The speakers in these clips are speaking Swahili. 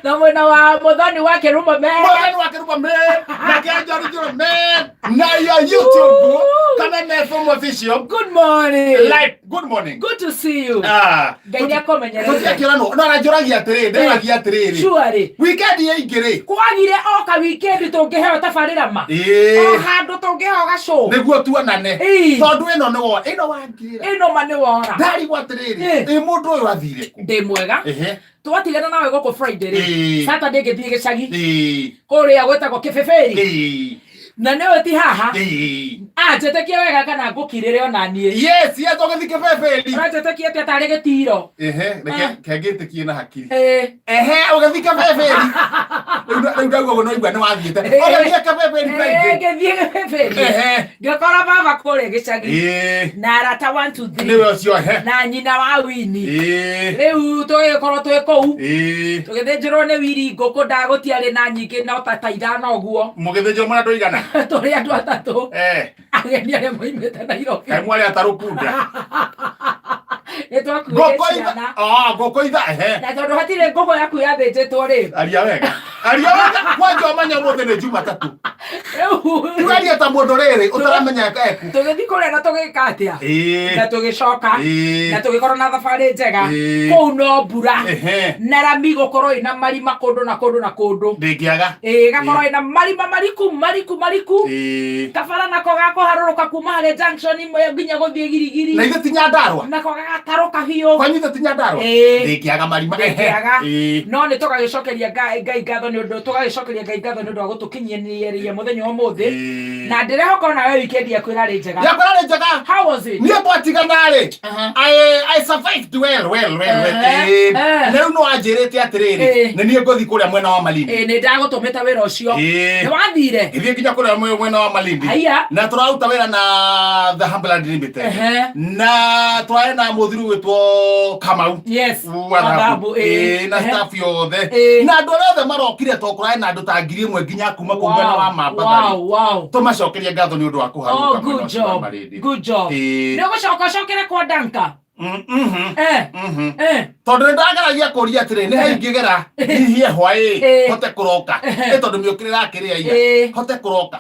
Na mwena wa Muthoni wa Kirumo men. Muthoni wa Kirumo men. Na Kianjaro Njoro men. Na your YouTube. Kameme from official. Good morning. Live. Good morning. Good to see you. Gainia komenyere. Tutia kirano. No rajoragia atiriri. Ndiragia atiriri. Surely. Weekend ye igiri. Kwagire oka weekend tungiheo tabarira ma. O handu tungiheo gaco. Niguo tuonane. Tondu ino ni wo. Ino wangirira. Ino ma ni wora. Ndari gwa atiriri. Mundu uyu athire ku. Ndi mwega. Twatigana nawe goko Friday Saturday githie gicagi kuria gwetagwo Kibeberi na newe ti haha ajetekia wega kana ngukirire ona nie yes togethi Kibeberi ajetekia ati atari gitiro kengitikie na hakiri ugethi Kibeberi ndagwo no igwa ni wathiete ugethi Kibeberi ngekora baba kure gicagi na arata 1 2 3 niwe ucio na nyina wa Wini riu tugikorwo twi kou tugithinjirwo ni Wiri nguku ndagutiari na nyingi no ta ithano uguo mugithinjirwo mwana ndoigana turi andu atatu ageni aria moimite Nairobi kai mwari atarukunda ngoko itha na tondu hatire ngoko yaku yathinjitwo ri aria wega kwanja amanya mothe ni Jumatatu tugaria ta mundu riri utaramenya eku tugithi kuria na tugika atia na tugicoka na tugikorwo na thabari njega kou no mbura na rami gukorwo ina marima kundu na kundu na kundu ndingiaga gakorwo ina marima mariku kabara nako gakuharuruka kuma haria junction imwe nginya guthie Girigiri na ithe ti Nyandarua nako gataruka biu kwanyu ithe ti Nyandarua ndingiaga marima no ni tugagicokeria Ngai ngatho ni undu tugagicokeria Ngai ngatho ni undu wa gutukinyiriria muthenya umuthi na ndirehoka na we weekend yaku irari njega how was it niye twatiganari I survived well leo no ajirete atiriri ni niye ngothi kuria mwena wa Malindi ni ndagutumita wira ucio ni wathire ithie nginya kuria mwena wa Malindi na turauta wira na the Humberland Limited na tware na muthiru witwo Kamau yes Wadhabu na staff yothe na andu othe marokire tokurae na andu ta 1000 nginya kuma ku mwena wa Mambatha tumacokeria ngatho ni undu wa kuharuka good job ni gucokera kwa Danka tondu ndageragia kuria atiri ni haingigera hihie hwai hote kuroka tondu miukirira akiria iya hote kuroka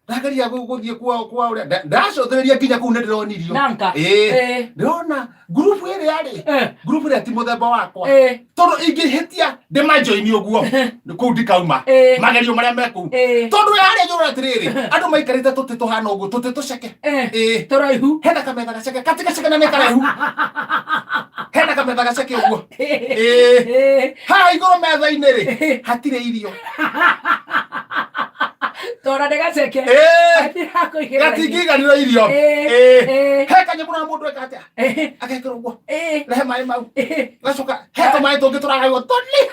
ndagaria guthie kwa uria ndacothereria nginya kuu ndironirio ndirona group iri yari group iri ti muthemba wakwa tondu ingihitia ndimajoini uguo kuu ndikauma magerio maria meku tondu yari yura atiriri andu maikarite tuti tuhana uguo tuti tuceke turaihu hena kametha gaceke katika ceke na mekaraihu hena kametha gaceke uguo ha iguru metha-ini ri hatire irio tora ndegaceke gatingiganira irio he kanyamuna mundu eka atia agekira uguo rehe mai mau gacoka he tumai tungi turagaiwo toni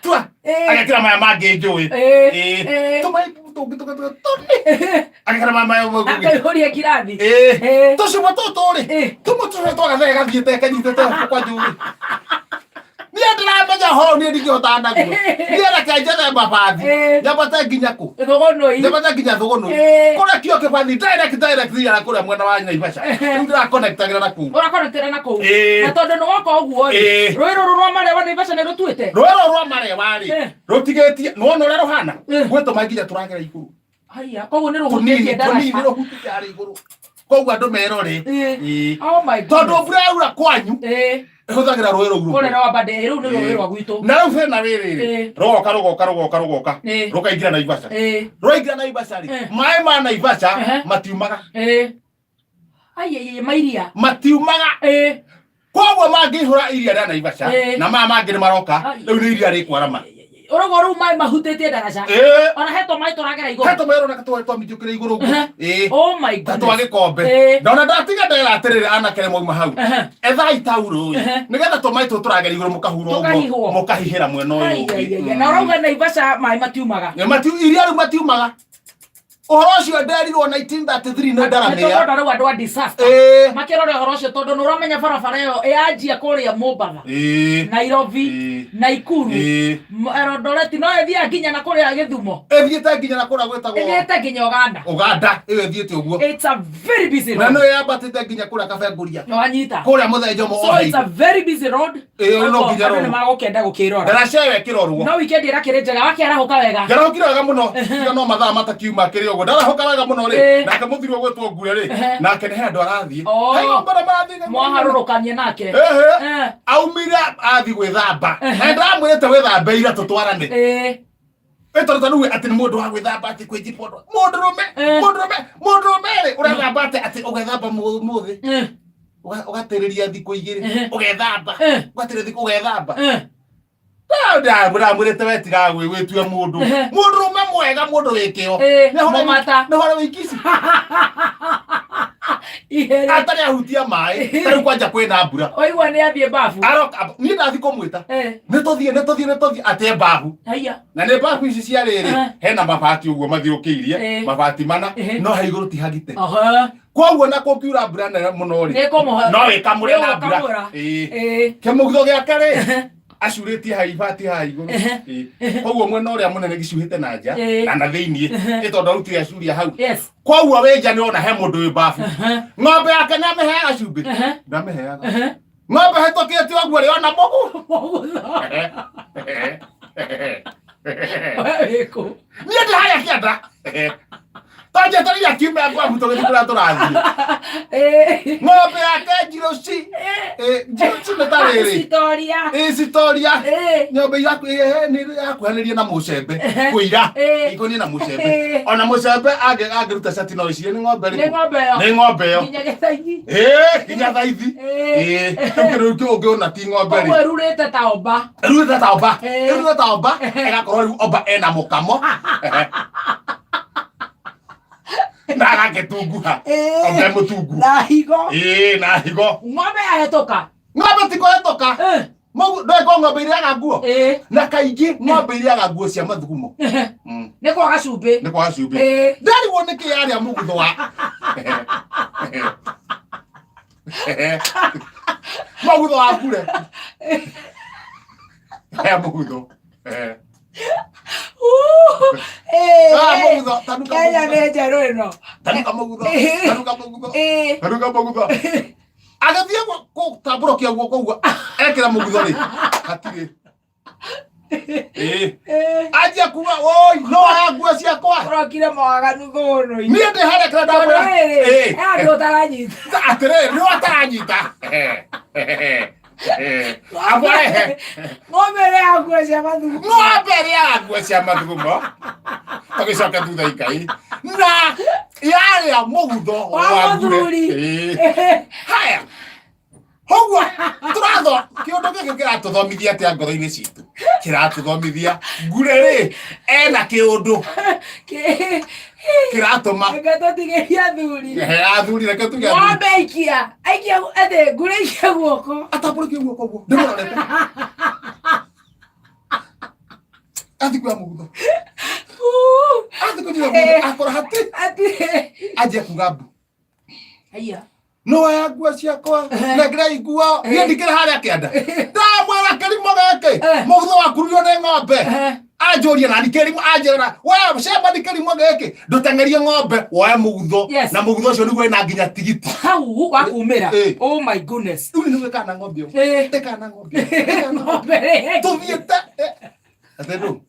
tua agekira maya mangi njui tumai tungi toni agekira maya mau akaihuria kirathi tucumo tutu ri tumutuhe twagathe gathiete kanyitete kwa njui ni ndiramenya ho ni ndingihota naguo ni reke njethe mabathi nyambate nginya ku thugunui nyambate nginya thugunui kuria kio kibathi direct ya kuria mwena wa Naivasha ndira connectagira na ku ura connectira na ku na tondu ni wako uguo ri rwiru rwa mare wa Naivasha ni rutuite rwiru rwa mare wa ri rutigetie no ria ruhana gwetuma nginya turagera iguru haya koguo ni ruhutitie darasa ni ruhutitie ari iguru koguo andu merore oh my god tondu mbura yaura kwanyu huthagira rwero guru kore na wabade ru ni rwero gwitu na rufe na riri rogoka rukaingira Naivasha roingira Naivasha ri mai ma Naivasha matiumaga mairia matiumaga koguo mangihura iria rya Naivasha na mangi ni maroka riu ni iria rikwarama orogo ru mai mahutete daraja ona heto mai turagera iguru heto mai rona katwa mitukire iguru oh my god twage kombe ndona ndatiga ndera atiriri anakere moima hau etha itauru nigetha tomai turagera iguru mukahuro uguo mukahihira mwena uyu na urauga Naivasha mai matiumaga iria ru matiumaga Orocio nderirwo 1933 no ndaramenya. Nĩ tondũ andũ a disaster. Makĩrora ũhoro ũcio tondũ nĩ ũramenya barabara ĩyo yanjia kũrĩa Mombatha, Nairobi, Nakuru, Eldoret, no ĩthiĩ nginya na kũrĩa Gĩthumo. Ĩthiĩte nginya na kũrĩa gwĩtagwo. Ĩthiĩte nginya Uganda. Uganda ĩyo ĩthiĩte ũguo. It's a very busy road. Na no yambatĩte nginya kũrĩa Kabenguria. Wanyita. Kũrĩa Mũthĩnjo mo. So it's a very busy road. No nginya road. Nĩ magũkĩenda gũkĩrora. Ndaracewe kĩrorwo. No weekend ĩrakĩrĩ njega wakĩarahũka wega. Ndarahũkire wega mũno. Tiga no mathaa matakiuma kĩrĩ ũguo. Ndarahũka wega mũno rĩ. Nake mũthiro gwĩtwo Ngure rĩ. Nake nĩ handũ arathiĩ. Hayo mbara marathiĩ. Mwaharũrũkanie nake. Aumire athi gwĩthamba. Na ndamwĩrĩte wĩthambe ira tũtwarane. Eto tanu ati nĩ mũndũ wa gwĩthamba ati kwĩjipondo. Mũndũrũme rĩ ũrethamba ati ũgethamba mũthĩ. Ugaterĩria thikũ igĩrĩ. Ũgethamba. Ugaterĩria thikũ ũgethamba. Ndamwĩrĩte wetiga gwĩtue mũndũ. Mũndũrũme mwega mũndũ wĩkĩo. Nĩ hore wĩkici. Atari ahutia maĩ. Tarĩu kwanja kwĩna mbura. Oigua nĩ athiĩ bafu. Niĩ ndathi kũmwĩta. Nĩ tũthiĩ ate bafu. Na nĩ bafu ici cia rĩrĩ. Hena mabati ũguo mathiũkĩirie. Mabati mana. No ha igũrũ ti hagite. Koguo na kũkiura mbura nene mũno rĩ. No ĩkamũre na mbura. Kĩmũgitho gĩake rĩ. Acurĩtie haibati ha igũrũ. Koguo mwena ũrĩa mũnene gĩcuhĩte na nja na thĩiniĩ. Nĩ tondũ rutire acuria hau. Koguo wĩ nja nĩ ona he mũndũ wĩ bafu. Ng'ombe yake nĩ amĩheaga cumbĩ. Ndamĩheaga. Ng'ombe hetũkĩte ũguo rĩ ona mũgũtho. Niĩ ndĩ harĩa kĩanda. Tanja tari ya kiume ngwa mtu ngĩkũra tũrathiĩ. Ng'ombe yake Njiroci. Njiroci nĩ ta rĩrĩ. Citoria. Ng'ombe yaku nĩ yakuhanĩria na mũcembe. Kũira. Ikonie na mũcembe. Ona mũcembe angĩruta cati no icirie nĩ ng'ombe rĩ. Nĩ ng'ombe ĩyo. Nginya gĩthaithi. Nginya thaithi. Rĩu ũngĩona ti ng'ombe rĩ. Koguo rurĩte ta omba. Rurĩte ta omba. Rurĩte ta omba. Ĩgakorwo rĩu omba ena mũkamo. Naga gĩtunguha. Ombe mũtungu. Na higo. Na higo. Ng'ombe yahĩtũka. Ng'ombe ti kũhĩtũka. Ndĩko ng'ombe iriaga nguo. Na kaingĩ ng'ombe iriaga nguo cia mathugumo. Nĩ kwaga cumbĩ. Nĩ kwaga cumbĩ. Ndarigwo nĩkĩ yarĩa mũgutho wa. Mũgutho wa kure. Mũgutho. Kenya nĩ njerũ ĩno. Tanuka mũgutho. Agathiĩ gũtambũrũkia guoko ũguo. Ekĩra mũgutho rĩ. Hatirĩ. Anjia kuga oi no aya nguo ciakwa. Ũrokire mawaganu thũnũ-inĩ. Niĩ ndĩ harĩa kĩrĩa ndamwĩra. Andũ ũtaranyita. Atĩrĩrĩ nĩ wataranyita. Ng'ombe ĩrĩaga nguo cia mathugumo. Ng'ombe ĩrĩaga nguo cia mathugumo. Tũgĩcoka thutha ikai. Na yarĩa mũgutho wa Ngure. Haya. Hogwa tũratho kĩũndũ gĩkĩ kĩratũthomithia atĩa ngoro-inĩ citũ. Kĩratũthomithia Ngure rĩ ena kĩũndũ kĩratũma tũtigĩria athuri. Athuri reke tuge ng'ombe aikia atĩ Ngure aikia guoko. Atambũrũkie guoko ũguo. Ndĩmũrorete. Athi kwa mũgutho. Athi kwa mũgutho. Akora hati. Anjia kuga mbu. Haiya. No ya nguo ciakwa. Na ngirai nguo. Niĩ ndikĩrĩ harĩa kĩanda. Ndamwĩra kĩrimũ gĩkĩ. Mũgutho wakururio nĩ ng'ombe. Anjũria na ndikĩrimũ anjĩra. We cemba ndikĩrimũ gĩkĩ. Ndũteng'erie ng'ombe. Woe mũgutho. Na mũgutho ũcio nĩguo ena nginya tigiti. Hau wakumĩra. Oh my goodness. Rĩu nĩ gwĩkana ng'ombe ũyũ. Ndĩkana ng'ombe. Ng'ombe. Tũthiĩte. Atendũ.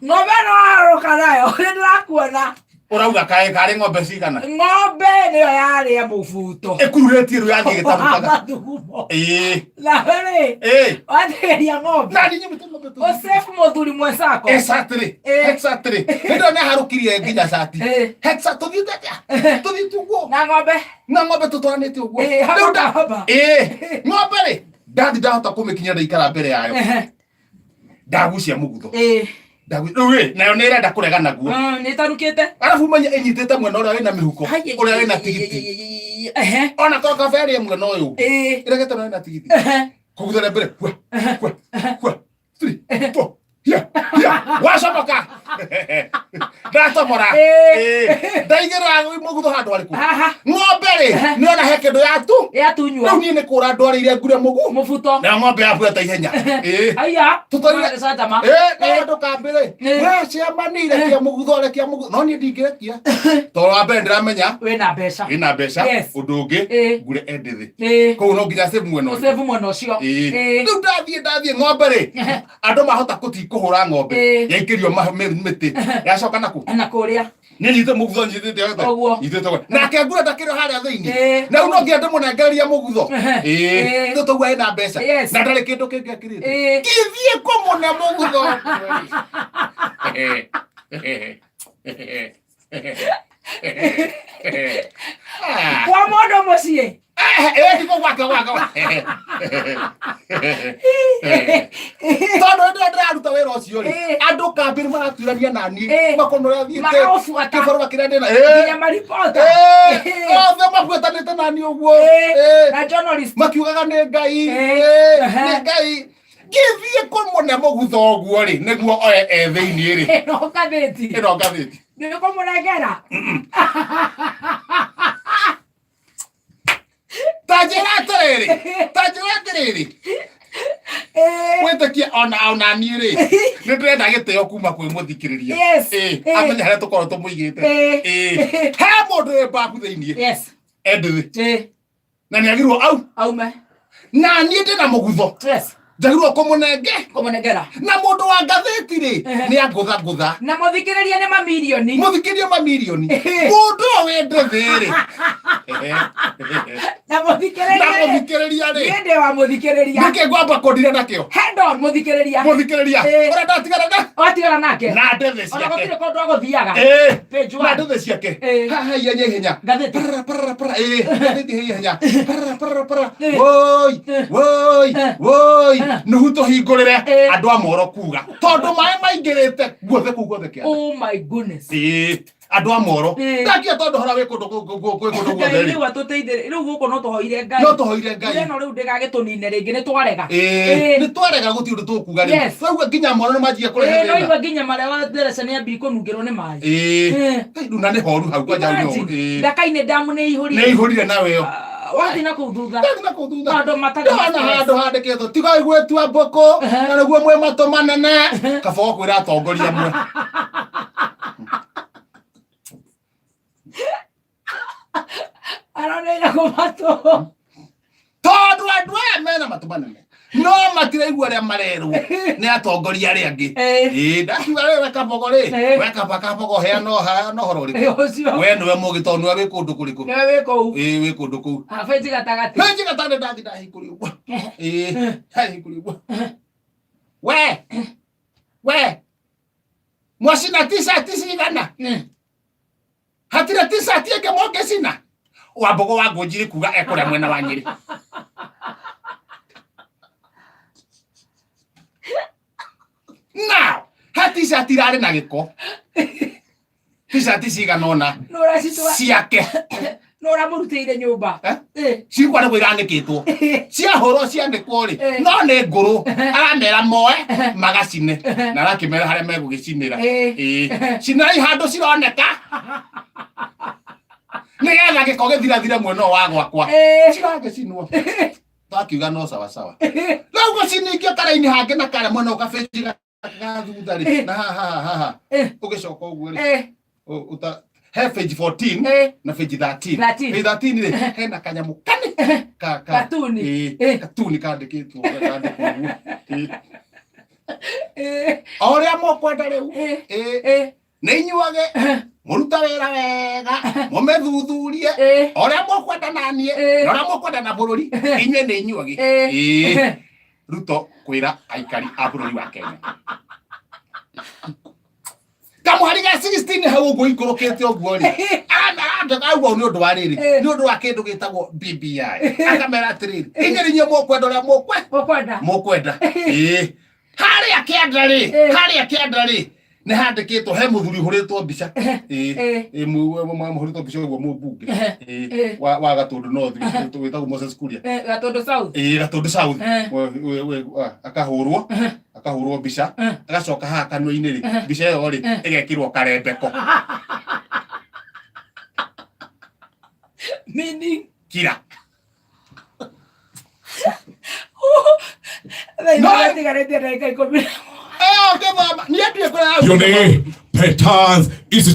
Ng'ombe no arũka nayo. Nĩ ndĩrakuona. Ũrauga kaĩ karĩ ng'ombe cigana? Ng'ombe nĩyo yarĩa mũbuto. Ĩkururĩtie rĩu yathiĩ gĩtarũkaga. Na rĩ. Watheria ng'ombe. Na nĩ nyumĩte ng'ombe tu. Ũsefu mũthuri mwecako. Exactly. Nĩndĩrona nĩ harũkirie nginya cati. Hexa tũthiĩte atĩa? Tũthiĩte ũguo. Na ng'ombe tũtwaranĩte ũguo. Ng'ombe rĩ. Ndathi ndahota kũmĩkinyia ndaikara mbere yayo. Ndagucia mũgutho. Nayo nĩ ĩrenda kũrega naguo. Nĩ tarukĩte. Arabu manya ĩnyitĩte mwena ũrĩa wĩna mĩhuko. Ũrĩa wĩna tigiti. Ona ko kabere mwena ũyũ. Ĩregete na wĩna tigiti. Kũguthĩra mbere. Kwa. 3 Wacomoka ndatomora ndaigĩra mũgutho handũ harĩkũ ng'ombe rĩ nĩona he kĩndũ yatunyua rĩu niĩ nĩ kũra ndwarĩire ngure mũbuto na ng'ombe yabuata ihenya aya tũtũire candama ndũkambe rĩ ciamanire kĩa mũgutho no niĩ ndingĩrekia tondũ wa mbere ndĩramenya wĩna mbeca ũndũ ũngĩ ngure ende thĩ koguo no nginya save mwena ũcio rĩu ndathiĩ ng'ombe rĩ andũ mahota kũhũra ng'ombe yaikĩrio mĩtĩ yacoka nakũrĩa nĩ nyite mũgutho nyitĩte nake ngure ndakĩrĩ harĩa thĩinĩ na no nginya ndĩmũnengereria mũgutho nĩ tũgua ĩna mbeca na ndarĩ kĩndũ kĩngĩ akĩrĩte gĩthiĩ kũmũne mũgutho kwa mũndũ mũciĩ ndiko gwake tondũ ndĩraruta wĩra ũcio rĩ andũ kambĩrĩ maratuĩrania naniĩ makono ũrĩa thiĩte kĩbarũa kĩrĩa ndĩna othe mabuĩtanĩte naniĩ ũguo makiugaga nĩ Ngai gĩthiĩ kũmũne mũgutho ũguo rĩ nĩguo oe thĩinĩ rĩ ĩno ngathĩti nĩkũmũnengera Tajira atĩrĩrĩ wĩtĩkia ona niĩ rĩ nĩ ndĩrenda gĩtĩo kuma kwĩ mũthikĩrĩria amenya harĩa tũkorwo tũmũigĩte he mũndũ wĩ mbabu thĩinĩ ende thĩ na nĩ agirwo aume na niĩ ndĩna mũgutho njagirwo kũmũnengera na mũndũ wa ngathĩti rĩ nĩ angũtha na mũthikĩrĩria nĩ mamirioni mũndũ wende thĩ rĩ na mũthikĩrĩria rĩ nĩ wa mũthikĩrĩria nĩkĩ ngwamba kũndire nakĩo hendo mũthikĩrĩria ũrĩa ndatigana nake na ndethe ciake ona gũtirĩ kũndũ agũthiaga na ndethe ciake haha ihenya ngathĩti ihenya woi nuhu tũhingũrĩre andũ a Moro kuga tondũ maĩ maingĩrĩte guothe kũu guothe kĩanda oh my goodness andũ a Moro ndakia tondũ hora wĩ kũndũ guothe rĩu atũteithĩrĩrie rĩu gũkũ no tũhoire Ngai no rĩu ndĩgagĩtũnine rĩngĩ nĩ twarega gũtirĩ ũndũ tũkuga rĩ rĩu nginya Moro nĩ manjia kũrehe no igua nginya marĩa wa Theresa nĩ ambi kũnungĩrwo nĩ maĩ rĩu na nĩ horu hau kwanja ndaka-inĩ damu nĩ ihũrire nawe yo wathi na kũu thutha handũ handĩkĩtwo tiga gwĩtua mbũkũ na nĩguo mwĩ matũ manene kaba gũkwĩra atongoria mwe aroneire kũmatũ tondũ andũ aya mena matũ manene no matiraigua arĩa marerwo nĩ atongoria arĩa angĩ ndakiuga we kabogo heana ũhoro ũrĩkũ we nĩwe mũgĩ tondũ nĩwe wĩ kũndũ kũrĩkũ wĩ kũndũ kũu benji gatagatĩ ndathi ndahingũria ũguo hahingũria ũguo we mwacina t-shirt cigana hatirĩ t-shirt ĩngĩ mũngĩcina Wambogo wa Ngũnjiri kuga ekũrĩa mwena wa Nyĩrĩ now ha t-shirt irarĩ na gĩko t-shirt cigana ũna ciake no ũramũrutĩire nyũmba cikwa nĩguo iranĩkĩtwo ciahũrwo cianĩkwo rĩ no nĩ ngũrũ aramera moe magacine na arakĩmera harĩa megũgĩcinĩra cinai handũ cironeka nĩgetha gĩko gĩthirathire mwena wa gwakwa ciragĩcinwo twakiuga no sawa rĩu gũciningio kara-inĩ hangĩ na kara mwena ũkabenji gathutha rĩ na haha ũgĩcoka ũguo rĩ he page 14 na page 13 page 13 rĩ hena kanyamũ kani katuni kandĩkĩtwo ũrĩa mũkwenda rĩu nĩ inyuage mũruta wĩra wega mũmethuthurie ũrĩa mũkwenda naniĩ na ũrĩa mũkwenda na bũrũri inyuĩ nĩ inyuage Ruto kwĩra aikari a bũrũri wa Kenya kamũhari ga 16 hau ũguo ikũrũkĩte ũguo rĩ auga nĩ ũndũ wa rĩrĩ nĩ ũndũ wa kĩndũ gĩtagwo BBI akamera atĩrĩrĩ inyuĩ nĩnyuĩ mũkwenda ũrĩa mũkwenda harĩa kĩanda rĩ nä handä two he må thuri hå rä two mbica hå rä two mbica å guo må mbunge wa gatå ndå nothi wä tagwo Moses Kuria gatå ndå south akahå rwo mbica agacoka haha kanua-inä rä mbica ä yo rä ä gekä rwo karembeko kira Your name, Petaz, is